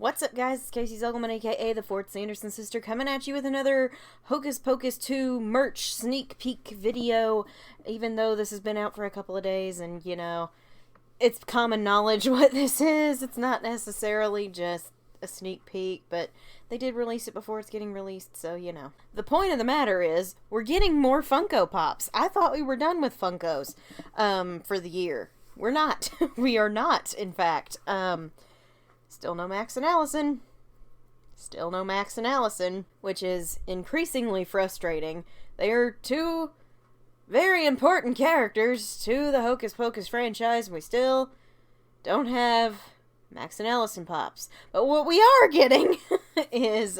What's up, guys? It's Casey Zugelman, aka the Fort Sanderson sister, coming at you with another Hocus Pocus 2 merch sneak peek video. Even though this has been out for a couple of days, and it's common knowledge what this is. It's not necessarily just a sneak peek, but they did release it before it's getting released, so The point of the matter is, we're getting more Funko Pops. I thought we were done with Funkos for the year. We're not. We are not, in fact. Still no Max and Allison. Still no Max and Allison, which is increasingly frustrating. They are two very important characters to the Hocus Pocus franchise, and we still don't have Max and Allison Pops. But what we are getting is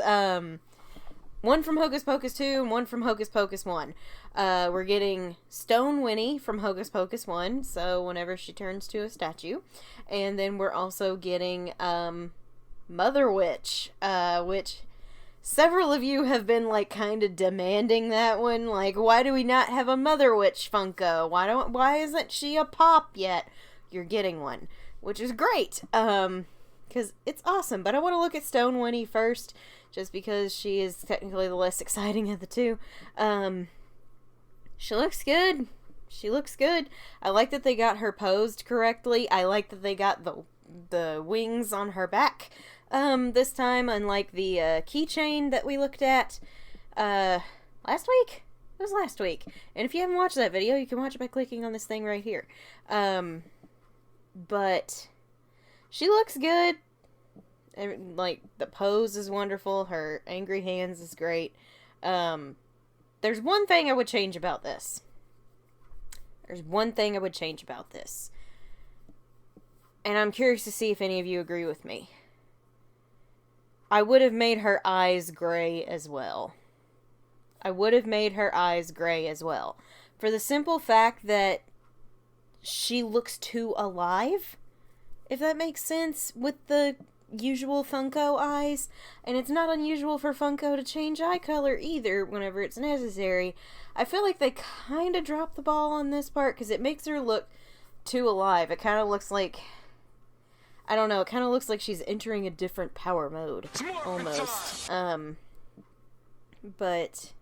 one from Hocus Pocus 2 and one from Hocus Pocus 1. We're getting Stone Winnie from Hocus Pocus 1, so whenever she turns to a statue. And then we're also getting Mother Witch, which several of you have been kind of demanding that one. Why do we not have a Mother Witch Funko? Why isn't she a pop yet? You're getting one, which is great, because it's awesome. But I want to look at Stone Winnie first, just because she is technically the less exciting of the two. She looks good. She looks good. I like that they got her posed correctly. I like that they got the wings on her back this time, unlike the keychain that we looked at last week? It was last week. And if you haven't watched that video, you can watch it by clicking on this thing right here. But she looks good. The pose is wonderful. Her angry hands is great. There's one thing I would change about this. And I'm curious to see if any of you agree with me. I would have made her eyes gray as well. For the simple fact that she looks too alive, if that makes sense, with the usual Funko eyes. And it's not unusual for Funko to change eye color either whenever it's necessary. I feel like they kind of dropped the ball on this part, because it makes her look too alive. It kind of looks like, I don't know, it kind of looks like she's entering a different power mode, almost. But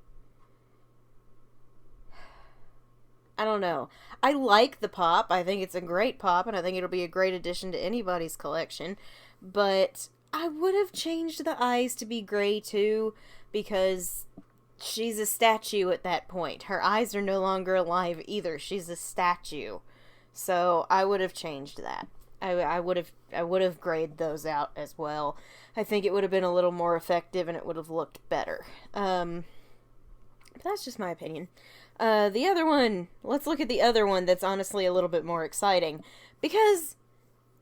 I don't know. I like the pop. I think it's a great pop, and I think it'll be a great addition to anybody's collection. But I would have changed the eyes to be gray too, because she's a statue at that point. Her eyes are no longer alive either. She's a statue. So I would have changed that. I would have grayed those out as well. I think it would have been a little more effective, and it would have looked better. But that's just my opinion. The other one, let's look at the other one that's honestly a little bit more exciting, because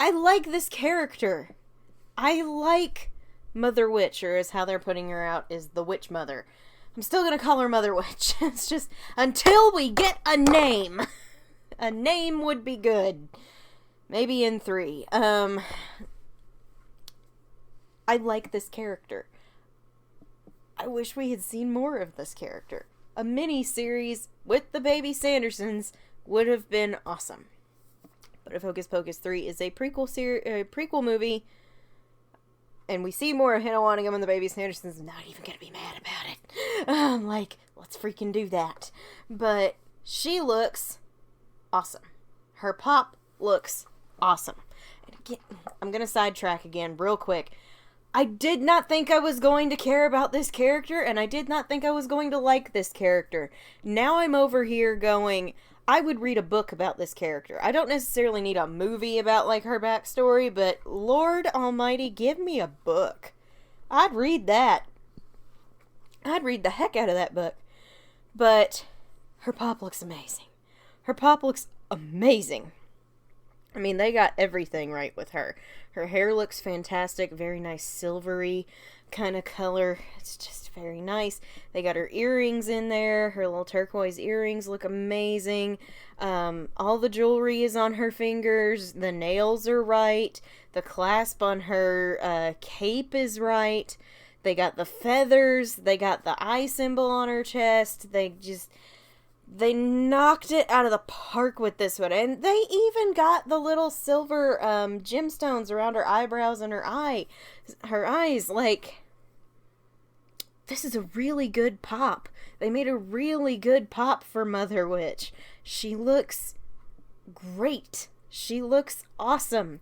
I like this character. I like Mother Witch, or as how they're putting her out is the Witch Mother. I'm still gonna call her Mother Witch. It's just, until we get a name. A name would be good. Maybe in 3. I like this character. I wish we had seen more of this character. A mini-series with the baby Sandersons would have been awesome. But if Hocus Pocus 3 is a prequel movie, and we see more of Hannah Waddingham and the baby Sandersons, I'm not even gonna be mad about it. Let's freaking do that. But she looks awesome. Her pop looks awesome. And again, I'm gonna sidetrack again real quick. I did not think I was going to care about this character, and I did not think I was going to like this character. Now I'm over here going, I would read a book about this character. I don't necessarily need a movie about, her backstory, but Lord Almighty, give me a book. I'd read that. I'd read the heck out of that book. But her pop looks amazing. I mean, they got everything right with her. Her hair looks fantastic, very nice silvery kind of color. It's just very nice. They got her earrings in there. Her little turquoise earrings look amazing. All the jewelry is on her fingers. The nails are right. The clasp on her cape is right. They got the feathers. They got the eye symbol on her chest. They knocked it out of the park with this one. And they even got the little silver gemstones around her eyebrows and her eyes. Like, this is a really good pop. They made a really good pop for Mother Witch. She looks great. She looks awesome.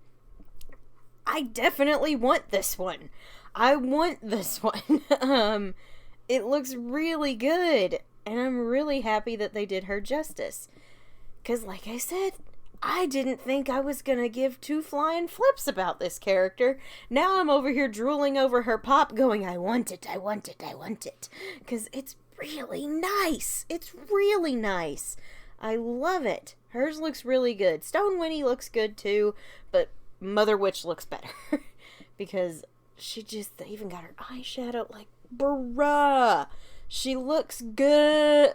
I definitely want this one. I want this one. It looks really good. And I'm really happy that they did her justice. Because, like I said, I didn't think I was going to give two flying flips about this character. Now I'm over here drooling over her pop going, I want it, I want it, I want it. Because it's really nice. It's really nice. I love it. Hers looks really good. Stone Winnie looks good too, but Mother Witch looks better. Because they even got her eyeshadow, like, bruh. She looks good.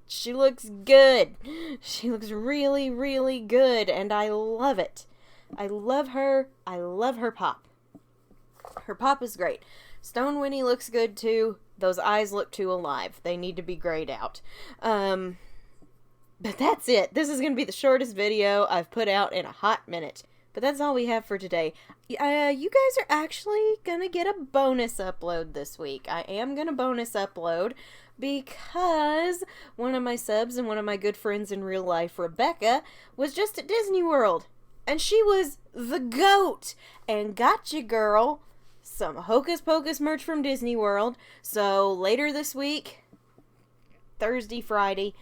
She looks good. She looks really, really good, and I love it. I love her. I love her pop. Her pop is great. Stone Winnie looks good, too. Those eyes look too alive. They need to be grayed out. But that's it. This is going to be the shortest video I've put out in a hot minute. But that's all we have for today. You guys are actually gonna get a bonus upload this week. I am gonna bonus upload because one of my subs and one of my good friends in real life, Rebecca, was just at Disney World. And she was the GOAT! And got you, girl, some Hocus Pocus merch from Disney World. So later this week, Thursday, Friday,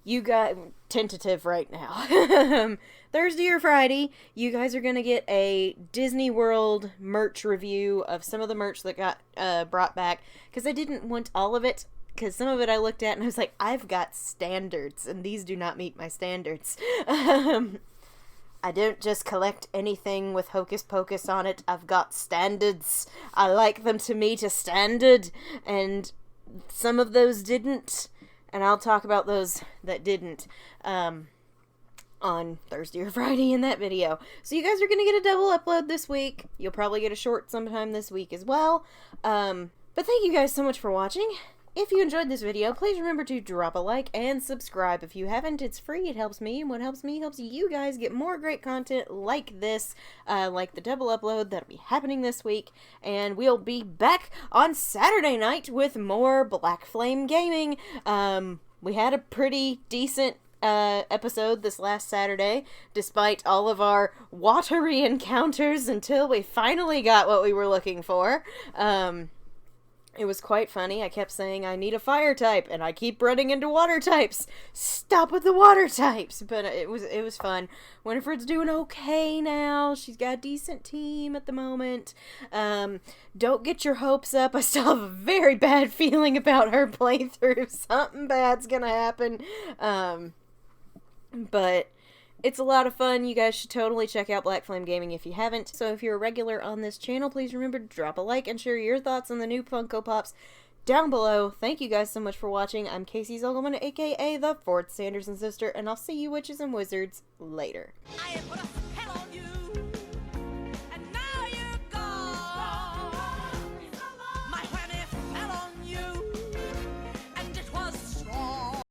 you got tentative right now. Thursday or Friday, you guys are going to get a Disney World merch review of some of the merch that got brought back. Because I didn't want all of it. Because some of it I looked at and I was like, I've got standards. And these do not meet my standards. I don't just collect anything with Hocus Pocus on it. I've got standards. I like them to meet a standard. And some of those didn't. And I'll talk about those that didn't on Thursday or Friday in that video. So you guys are going to get a double upload this week. You'll probably get a short sometime this week as well. But thank you guys so much for watching. If you enjoyed this video, please remember to drop a like and subscribe. If you haven't, it's free. It helps me, and what helps me helps you guys get more great content like this, like the double upload that'll be happening this week. And we'll be back on Saturday night with more Black Flame Gaming. We had a pretty decent episode this last Saturday, despite all of our watery encounters until we finally got what we were looking for. It was quite funny. I kept saying, I need a fire type, and I keep running into water types. Stop with the water types! But it was fun. Winifred's doing okay now. She's got a decent team at the moment. Don't get your hopes up. I still have a very bad feeling about her playthrough. Something bad's gonna happen. But it's a lot of fun. You guys should totally check out Black Flame Gaming if you haven't. So if you're a regular on this channel, please remember to drop a like and share your thoughts on the new Funko Pops down below. Thank you guys so much for watching. I'm Casey Zogelman, aka the 4th Sanderson Sister, and I'll see you witches and wizards later. I put a spell on you.